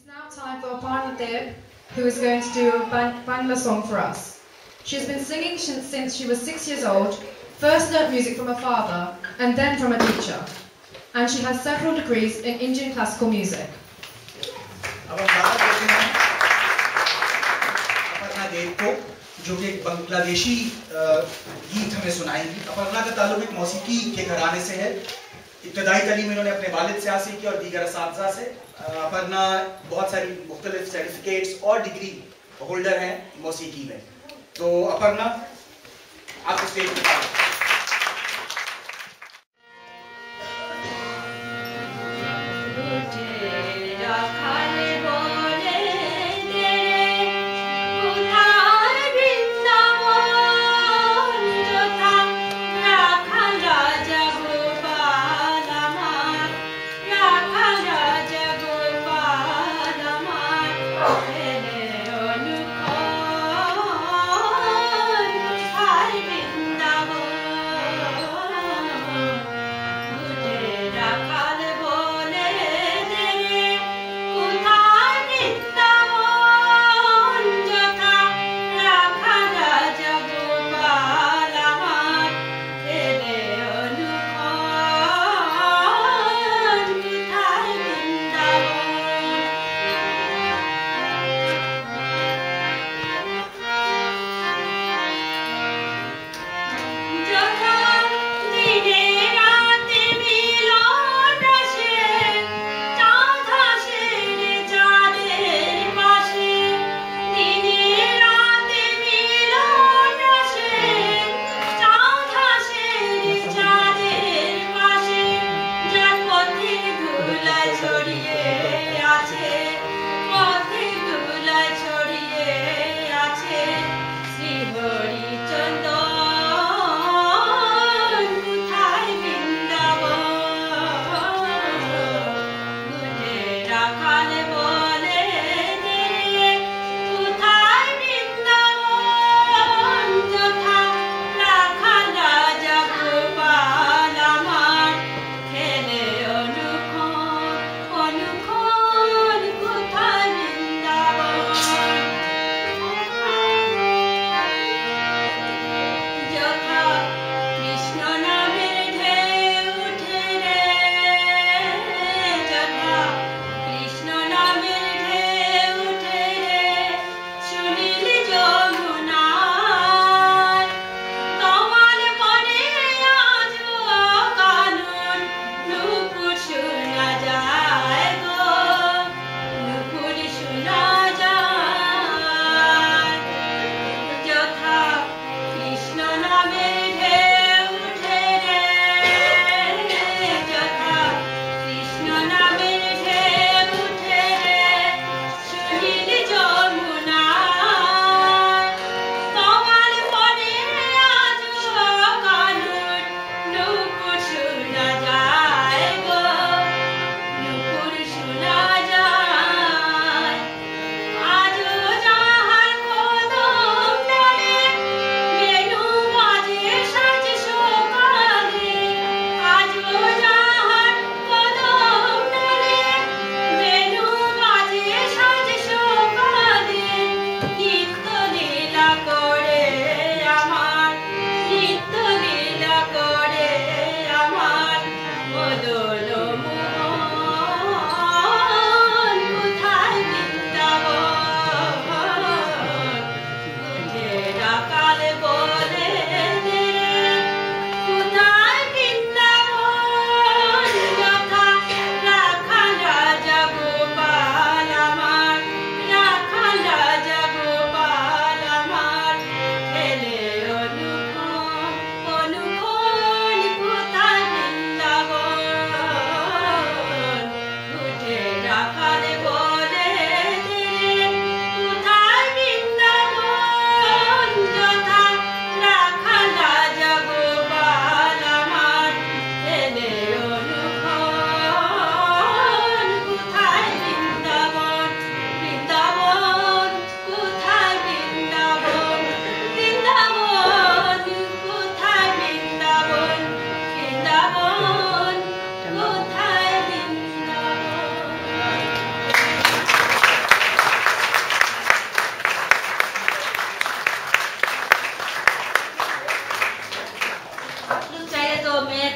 now time for Aparna Dev, who is going to do a Bangla song for us. She has been singing since she was 6 years old, first learnt music from her father, and then from a teacher. And she has several degrees in Indian classical music. Aparna देव को जो कि एक बांग्लादेशी गीत हमें सुनाएंगी। अपर्णा का ताल्लुक एक मौसीकी के घराने से है। इब्तदाई तालीम इन्होंने अपने वालिद से हासिल की और दीगर असातिज़ा से। अपर्णा बहुत सारी मुख्तलिफ सर्टिफिकेट्स और डिग्री होल्डर हैं मौसीकी में। तो अपर्णा आप स्टेज पर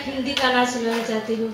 एक हिंदी गाना सुनाना चाहती हूँ।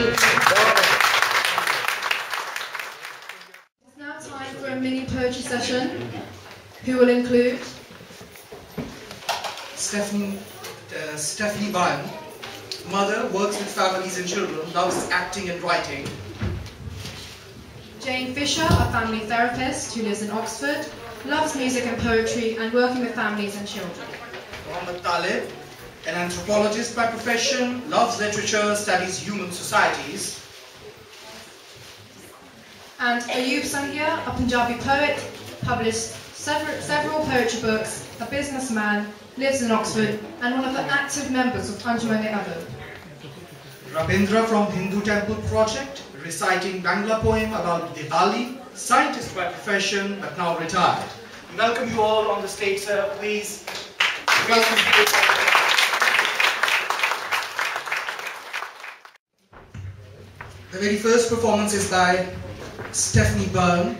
It's now time for a mini poetry session, who will include Stephanie Byrne, mother, works with families and children, loves acting and writing. Jane Fisher, a family therapist who lives in Oxford, loves music and poetry and working with families and children. Mohammad Talib, an anthropologist by profession, loves literature, studies human societies. And Ayyub Sangia, a Punjabi poet, published several poetry books, a businessman, lives in Oxford, and one of the active members of Anzar. Rabindra from Hindu Temple Project, reciting Bangla poem about Diwali, scientist by profession but now retired. We welcome you all on the stage, sir. Please welcome you. The very first performance is by Stephanie Byrne.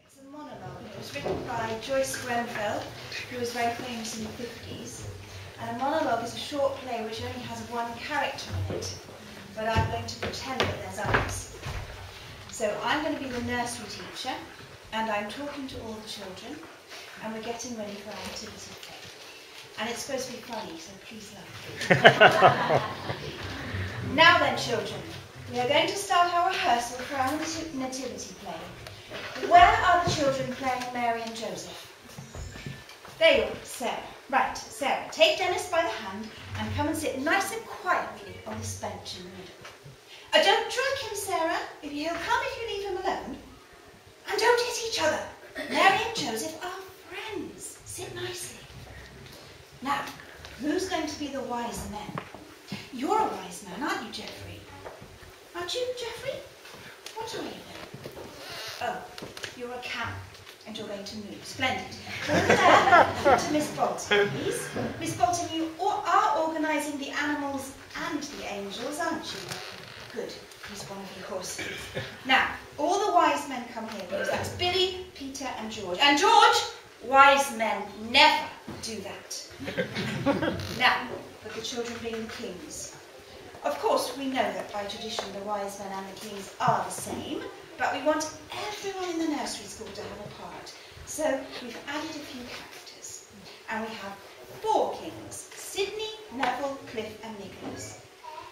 It's a monologue. It was written by Joyce Grenfell, who was very famous in the 50s. And a monologue is a short play which only has one character in it, but I'm going to pretend that there's others. So I'm going to be the nursery teacher, and I'm talking to all the children, and we're getting ready for our activity play. And it's supposed to be funny, so please laugh. Now then, children, we are going to start our rehearsal for our nativity play. Where are the children playing Mary and Joseph? There you are, Sarah. Right, Sarah, take Dennis by the hand and come and sit nice and quietly on this bench in the middle. Don't drag him, Sarah. He'll come if you leave him alone. And don't hit each other. Mary and Joseph are friends. Sit nicely. Now, who's going to be the wise men? You're a wise man, aren't you, Geoffrey? Aren't you, Geoffrey? What are you then? Oh, you're a cow, and you're going to move. Splendid. Go there to Miss Bolton, please. Miss Bolton, you are organising the animals and the angels, aren't you? Good. He's one of your horses. Now, all the wise men come here, please. That's Billy, Peter, and George. And George, wise men never do that. Now, but the children being the kings. Of course, we know that by tradition the wise men and the kings are the same, but we want everyone in the nursery school to have a part. So we've added a few characters. And we have 4 kings: Sydney, Neville, Cliff, and Nicholas.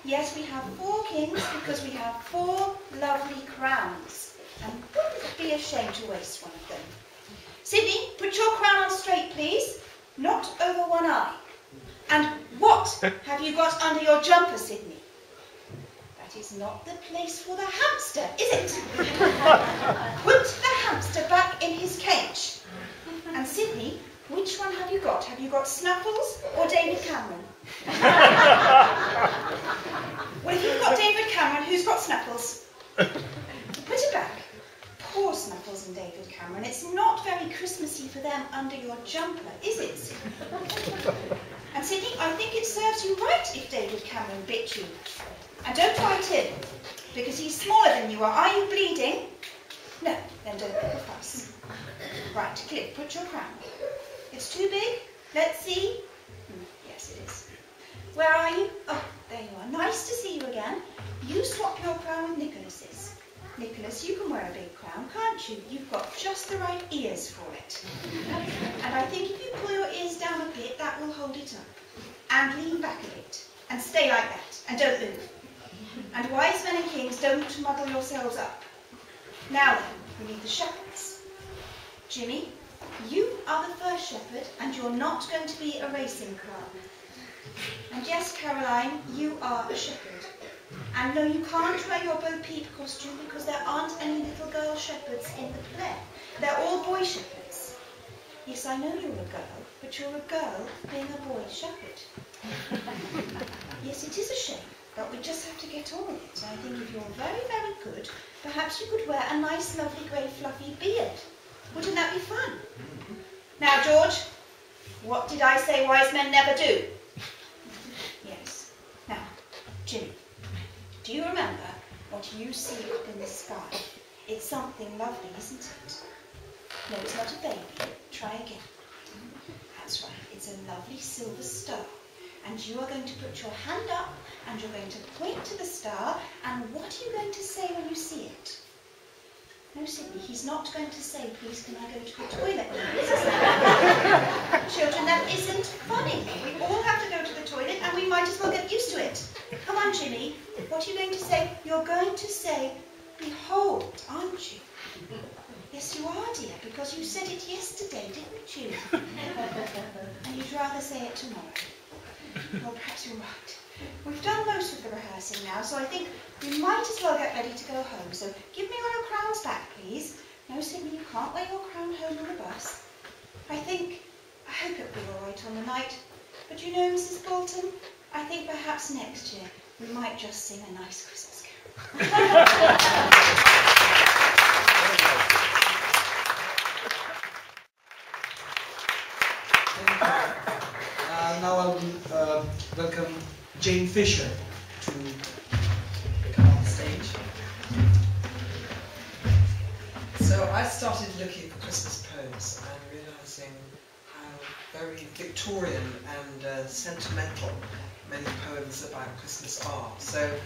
Yes, we have 4 kings because we have 4 lovely crowns. And wouldn't be ashamed to waste one of them. Sydney, put your crown on straight, please. Not over one eye. And what have you got under your jumper, Sydney? That is not the place for the hamster, is it? Put the hamster back in his cage. And Sydney, which one have you got? Have you got Snuffles or David Cameron? Well, if you've got David Cameron, who's got Snuffles? Put it back. Poor Snuffles and David Cameron. It's not very Christmassy for them under your jumper, is it? And Sydney, I think it serves you right if David Cameron bit you. And don't bite him, because he's smaller than you are. Are you bleeding? No, then don't make a fuss. Right, Cliff, put your crown. It's too big? Let's see. Yes, it is. Where are you? Oh, there you are. Nice to see you again. You swap your crown with Nicholas's. Nicholas, you can wear a big crown, can't you? You've got just the right ears for it. And I think if you pull your ears down a bit, that will hold it up. And lean back a bit. And stay like that. And don't move. And wise men and kings, don't muddle yourselves up. Now then, we need the shepherds. Jimmy, you are the first shepherd, and you're not going to be a racing car. And yes, Caroline, you are a shepherd. And no, you can't wear your Bo Peep costume because there aren't any little girl shepherds in the play. They're all boy shepherds. Yes, I know you're a girl, but you're a girl being a boy shepherd. Yes, it is a shame, but we just have to get on with it. I think if you're very, very good, perhaps you could wear a nice, lovely, grey, fluffy beard. Wouldn't that be fun? Now, George, what did I say wise men never do? Yes. Now, Jimmy, do you remember what you see up in the sky? It's something lovely, isn't it? No, it's not a baby. Try again. That's right. It's a lovely silver star. And you are going to put your hand up and you're going to point to the star, and what are you going to say when you see it? No, Sydney, he's not going to say, please can I go to the toilet now? Children, that isn't funny. We all have to go to the toilet and we might as well get used to it. Come on, Jimmy. What are you going to say? You're going to say, behold, aren't you? Yes, you are, dear, because you said it yesterday, didn't you? And you'd rather say it tomorrow. Well, perhaps you're right. We've done most of the rehearsing now, so I think we might as well get ready to go home. So give me all your crowns back, please. No, Sydney, you can't wear your crown home on the bus. I hope it'll be all right on the night. But you know, Mrs. Bolton, I think perhaps next year we might just sing a nice Christmas carol. Now I'll welcome Jane Fisher to come on stage. So I started looking for Christmas poems and realising how very Victorian and sentimental many poems about Christmas are. So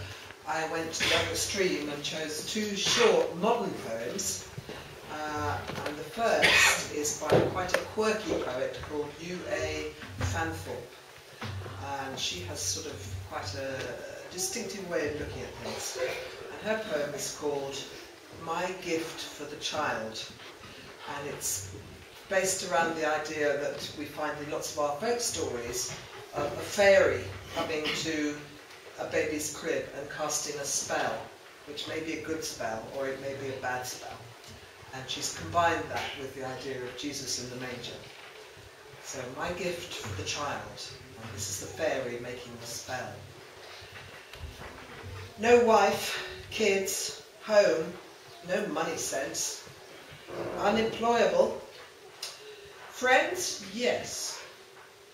I went to the other extreme and chose two short modern poems. And the first is by quite a quirky poet called U.A. Fanthorpe. And she has sort of quite a distinctive way of looking at things. And her poem is called My Gift for the Child. And it's based around the idea that we find in lots of our folk stories of a fairy coming to a baby's crib and casting a spell, which may be a good spell or it may be a bad spell. And she's combined that with the idea of Jesus in the manger. So, my gift for the child. And this is the fairy making the spell. No wife, kids, home, no money sense. Unemployable. Friends, yes,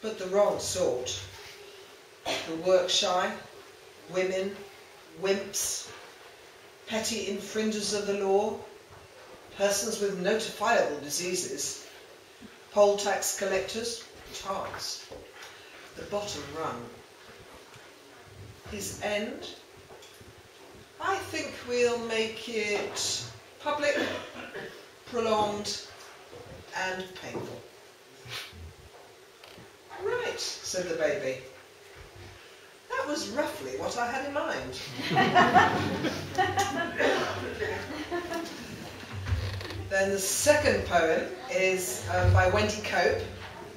but the wrong sort. The work-shy, women, wimps, petty infringers of the law, persons with notifiable diseases, poll tax collectors, tards, the bottom rung. His end? I think we'll make it public, prolonged, and painful. Right, said the baby. That was roughly what I had in mind. Then the second poem is by Wendy Cope,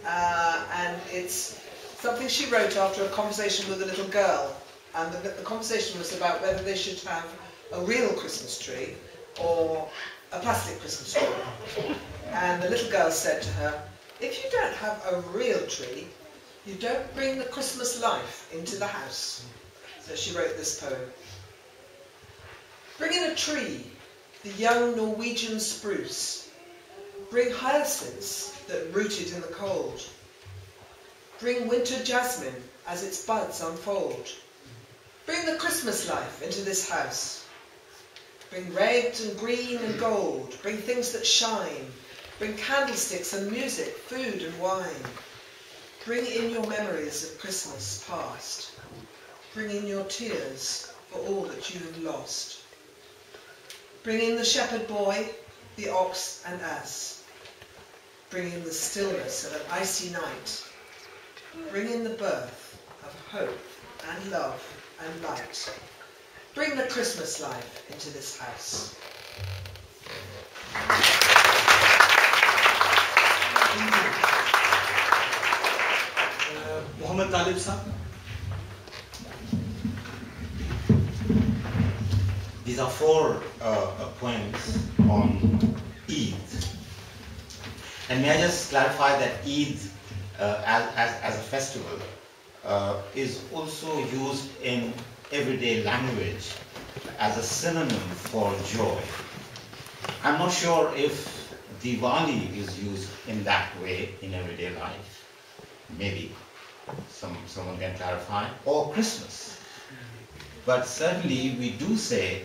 and it's something she wrote after a conversation with a little girl. And the conversation was about whether they should have a real Christmas tree or a plastic Christmas tree. And the little girl said to her, if you don't have a real tree, you don't bring the Christmas life into the house. So she wrote this poem. Bring in a tree, the young Norwegian spruce. Bring hyacinths that rooted in the cold. Bring winter jasmine as its buds unfold. Bring the Christmas life into this house. Bring red and green and gold. Bring things that shine. Bring candlesticks and music, food and wine. Bring in your memories of Christmas past. Bring in your tears for all that you have lost. Bring in the shepherd boy, the ox and ass. Bring in the stillness of an icy night. Bring in the birth of hope and love and light. Bring the Christmas life into this house. Mohammad Talib sir. These are four poems on Eid. And may I just clarify that Eid as a festival is also used in everyday language as a synonym for joy. I'm not sure if Diwali is used in that way in everyday life. Maybe someone can clarify. Or Christmas. But certainly we do say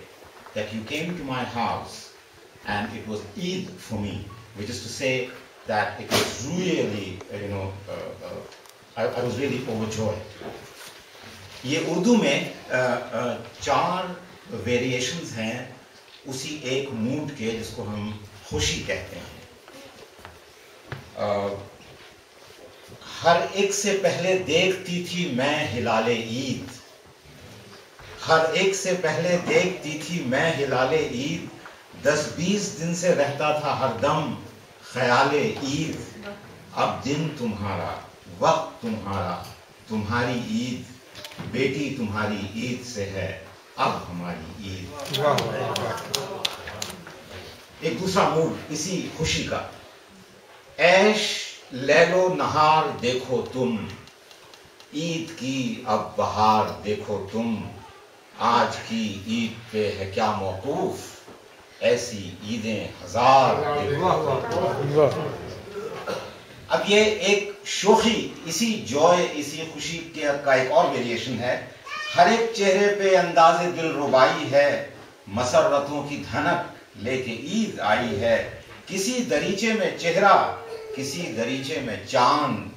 that you came to my house and it was Eid for me, which is to say that it was really, I was really overjoyed. ये उर्दू में 4 variations हैं उसी एक mood के जिसको हम खुशी कहते हैं। हर एक से पहले देखती थी मैं हिलाले ईद, हर एक से पहले देखती थी मैं हिलाले ईद, 10-20 दिन से रहता था हरदम ख्याले ईद। अब दिन तुम्हारा, वक्त तुम्हारा, तुम्हारी ईद, बेटी तुम्हारी ईद से है अब हमारी ईद। एक दूसरा मूड इसी खुशी का, ऐश लैलो नहार देखो तुम, ईद की अब बहार देखो तुम, आज की ईद पे है क्या मौकूफ, ऐसी ईदें हजार देखो। अब ये एक शोखी, इसी जॉय, इसी खुशी का एक और वेरिएशन है। हर एक चेहरे पे अंदाज़े दिल रुबाई है, मसरतों की धनक लेके ईद आई है, किसी दरीचे में चेहरा, किसी दरीचे में चांद,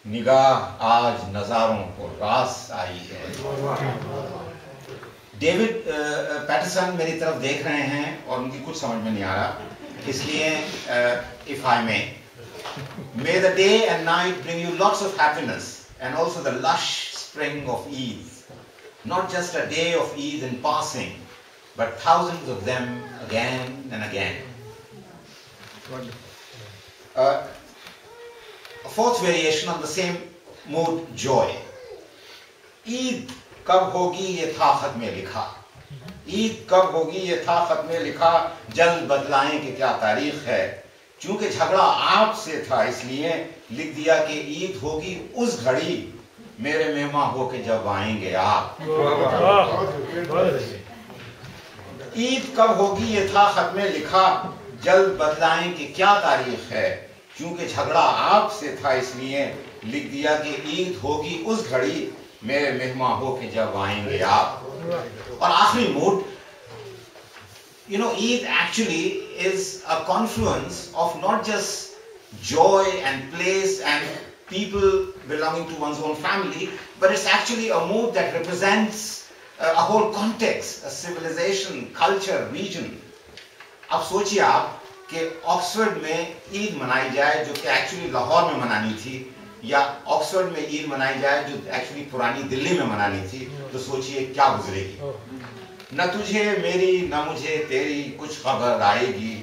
निगाह आज नजारों को रास आई है। डेविड पैटरसन मेरी तरफ देख रहे हैं और उनकी कुछ समझ में नहीं आ रहा, इसलिए if I may the day and night bring you lots of happiness and also the lush spring of Eid. Not just a day of Eid in passing, but thousands of them again and again. A fourth variation on the same mood, joy. Eid कब होगी ये था खत में लिखा, ईद कब होगी ये था खत में लिखा, जल्द बदलाएं कि क्या तारीख है, चूंकि झगड़ा आपसे था इसलिए लिख दिया कि ईद होगी उस घड़ी, मेरे मेहमान होके जब आएंगे आप। ईद कब होगी ये था खत में लिखा, जल्द बदलाएं कि क्या तारीख है, चूंकि झगड़ा आपसे था इसलिए लिख दिया कि ईद होगी उस घड़ी, मेरे मेहमान होके जब आएंगे आप। और आखिरी mood, you know, Eid actually is a confluence of not just joy and place and people belonging to one's own family, but it's actually a mood that represents a whole context, a civilization, culture, region. अब सोचिए आप कि Oxford में ईद मनाई जाए जो कि actually Lahore में मनानी थी, या ऑक्सफोर्ड में ईद मनाई जाए जो एक्चुअली पुरानी दिल्ली में मनानी थी, तो सोचिए क्या गुजरेगी। न तुझे मेरी न मुझे तेरी कुछ खबर आएगी,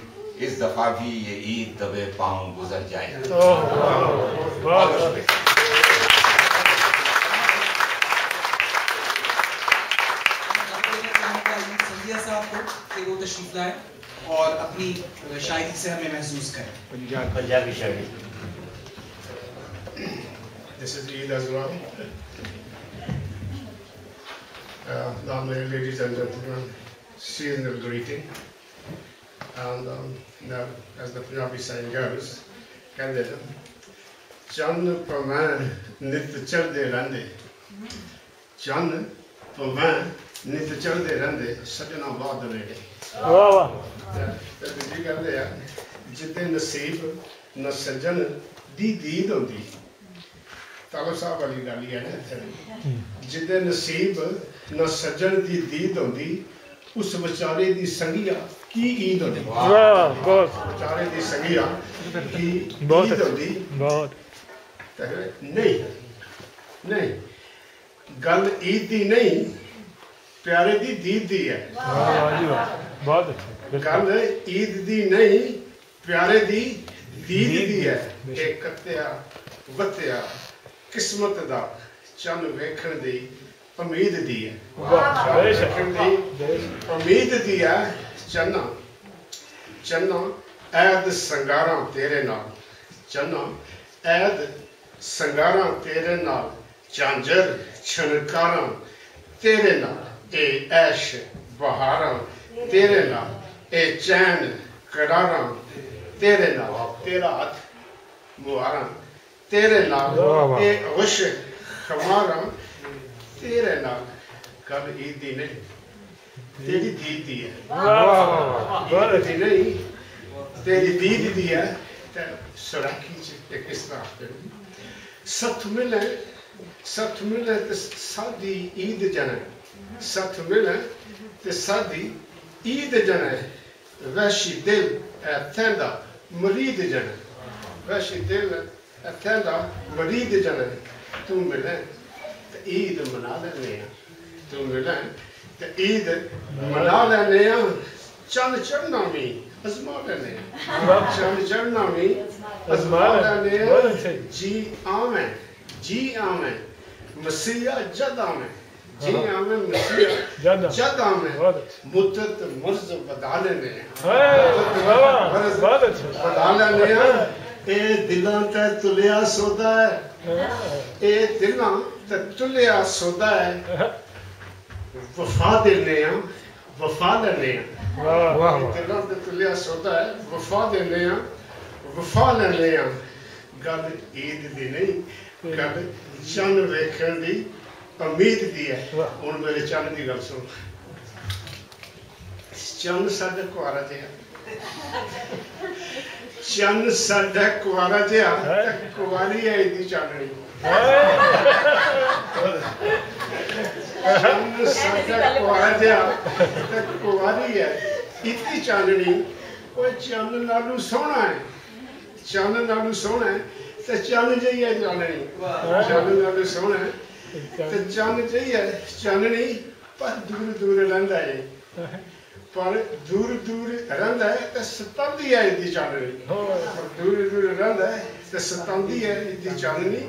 इस दफा भी ये ईद दबे पांव गुजर जाएगी। संगिया साहब को कि वो तशरीफ लाए और अपनी शायरी से हमें महसूस करें। पंजाबी शायरी। This is Eid as well. Ladies and gentlemen, seasonal greeting. And now, as the Punjabi saying goes, कहते हैं चन्न पवैन नित चढ़दे रहंदे, चन्न पवैन नित चढ़दे रहंदे, सजना बाद नेड़े। वाह वाह। तो जी कहते हैं जिते नसीब न सजन दी दीद होंदी, तालो साहब वाली गल है ना इत्थे, जिते नसीब न सजन दी दीद होंदी, उस बेचारे दी संगिया की ईद होंदी। वाह बहुत। बेचारे दी संगिया की ईद होंदी बहुत। नहीं नहीं, गल ईद दी नहीं, प्यारे दी दीद दी है। वाह जी वाह, बहुत अच्छा। गल ईद दी नहीं, प्यारे दी दीद दी है। एक कत्या वत्या किस्मत दा चन वेखण दी उम्मीद दी है। वेखण दी उम्मीद दी है। चन्ना चन्ना ऐद संगारा तेरे नाल, चन्ना ऐद संगारा तेरे नाल, झांझर छनकारा तेरे नाल, ए ऐश बहारा तेरे नाल, ए चैन करारा तेरे नाल, तेरा हाथ मुहारा तेरे नाल, ए खुश खमारा तेरे नाल। कल ईद दी नहीं, तेरी दीद दी है। ईद दी नहीं, तेरी दीद दी है। सराखी च किस तरह सत मिले ते सादी ईद जने सत मिले ते सादी ईद जने वैशी दिल थैंदा मरीद जने वैशी दिल थैंदा मरीद जने तू मिले ते ईद मना लेने तू मिले ते ईद मना लेने चंद चढ़ना भी अजमा लेने चंद चढ़ना भी अजमा लेने जी आमें मसीहा जद आमें जी आमें मसीहा जद आमें मुद्दत मर्ज बदा लेने बदा लेने ए दिलां ते तुलिया सौदा है ए दिलां ते तुलिया सौदा है वफा देने वफा लेने दिलां ते तुलिया सौदा है वफा देने वफा लेने गल ईद दी नहीं गल चंद वेखण दी उम्मीद दी है हुण मेरे चंद दी गल सुन चंद साडा कुआरा जिहा चंद साडा कुआरा जिहा ते कुआरी है दी चांदनी चंद साडा कुआरा जिहा ते कुआरी है इतनी चांदनी ओए चंद नालू सोहना है चंद नालू सोहना है ते चंद जही है चांदनी चंद नालू सोहना है ते चंद जही है चांदनी पर दूर दूर रहिंदा है पर दूर दूर रहिंदा है ते सतांदी है इदी चांदनी पर दूर दूर रहिंदा है ते सतांदी है इदी चांदनी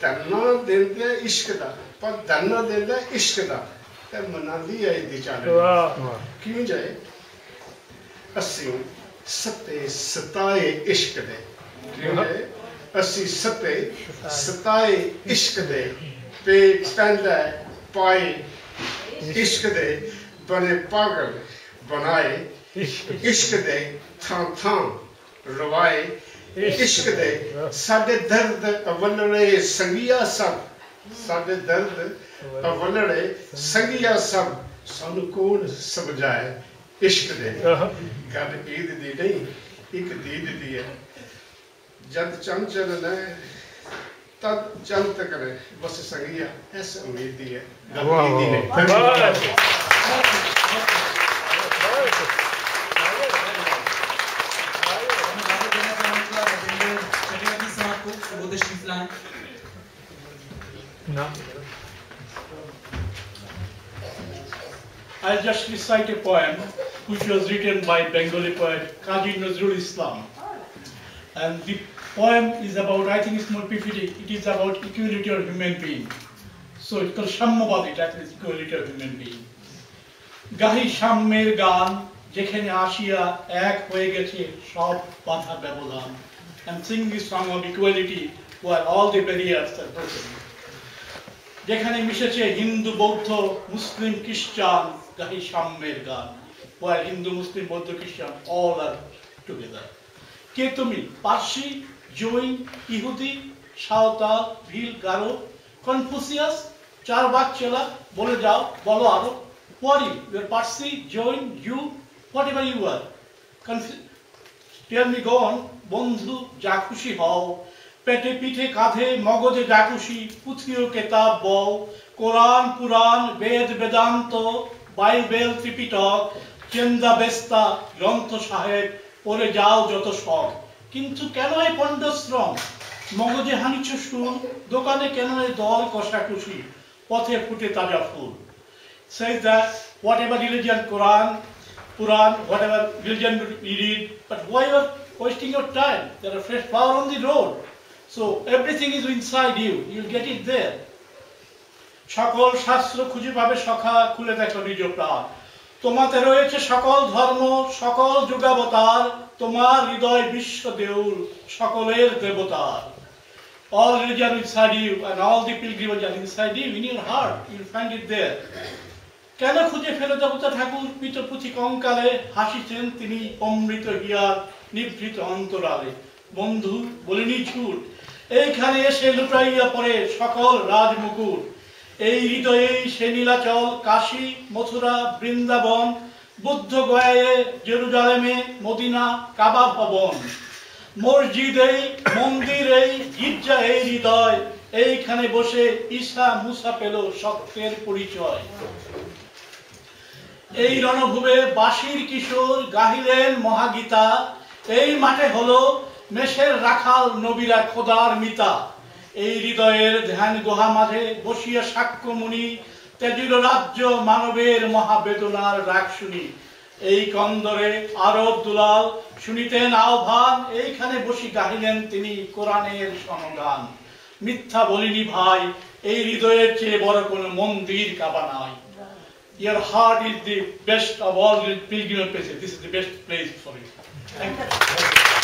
धरना देंदे इश्क दा पर धरना देंदे इश्क दा ते मनांदी है इदी चांदनी क्यों जाए असी सते सताए इश्क दे क्यों जाए असी सते सताए इश्क दे पे पैंदा पाए इश्क दे बने पागल बनाए इश्क दे थां थां रवाए इश्क दे साडे दर्द अवलड़े संगिया सब साडे दर्द अवलड़े संगिया सब सानू कौन समझाए इश्क दे गल ईद दी नहीं एक दीद दी है जद चंद चलना है तब चंद तक रहे बस संगिया ऐसा उम्मीद दी है गल ईद दी नहीं I'll just recite a poem which was written by Bengali poet Kazi Nazrul Islam. And the poem is about, I think it's more prophetic, it is about equality of human being. So it's called Shammabadi, that is equality of human being. Gahi Shammer Gan, Jekhane Ashia, Ek Hoye Geche, Shop Batha Babolan. And sing this song of equality while all the barriers are broken. যেখানে মিশেছে হিন্দু বৌদ্ধ মুসলিম খ্রিস্টান গাহি সাম্যের গান while Hindu Muslim Bauddha Christian all are together কে তুমি পার্সি জৈন ইহুদি সাঁওতাল ভিল Garo Confucius চার বাচ্চালা বলে যাও বলো আরো what are you are Parsi Jain you whatever you are tell me go on বন্ধু যা খুশি হও পেটে পিঠে কাঁধে মগজে ডাকুশি পুথিও কেতাব বও কোরআন পুরাণ বেদ বেদান্ত বাইবেল ত্রিপিটক চেন্দা বেস্তা গ্রন্থ সাহেব পড়ে যাও যত শখ কিন্তু কেন এই পণ্ডশ্রম মগজে হানিছ সুর দোকানে কেন এই দল কষাকুষি পথে ফুটে তাজা ফুল says that whatever religion Quran Puran whatever religion we read but why you are wasting your time there are fresh flower on the road. So everything is inside you. You'll get it there. সকল শাস্ত্র খুঁজে পাবে সখা খুলে দেখো নিজ প্রাণ তোমাতে রয়েছে সকল ধর্ম সকল যুগাবতার তোমার হৃদয় বিশ্ব দেউল সকলের দেবতার all religion inside you and all the pilgrimage are inside you in your heart you'll find it there কেন খুঁজে ফেলে দেবতা ঠাকুর পিতপুথি কঙ্কালে হাসিছেন তিনি অমৃত হিয়ার নিভৃত অন্তরালে বন্ধু বলিনি ঝুট এইখানে এসে লুটাইয়া পড়ে সকল রাজমুকুট এই হৃদয়েই সে নীলাচল কাশী মথুরা বৃন্দাবন বুদ্ধ গয়ায়ে জেরুজালেমে মদিনা কাবা ভবন মসজিদেই মন্দিরেই গির্জা এই হৃদয় এইখানে বসে ঈসা মুসা পেল সত্যের পরিচয় এই রণভূমে বাঁশির কিশোর গাহিলেন মহাগীতা এই মাঠে হলো মেষের রাখাল নবীরা খোদার মিতা এই হৃদয়ের ধ্যান গুহা মাঝে বসিয়া সাক্ষ্যমুনি তেজিল রাজ্য মানবের মহাবেদনার রাগ শুনি এই কন্দরে আরব দুলাল শুনিতেন আহ্বান এইখানে বসি গাহিলেন তিনি কোরআনের সমগান মিথ্যা বলিনি ভাই এই হৃদয়ের চেয়ে বড় কোনো মন্দির কাবা নাই Your heart is the best of all pilgrim places. This is the best place for it. Thank you.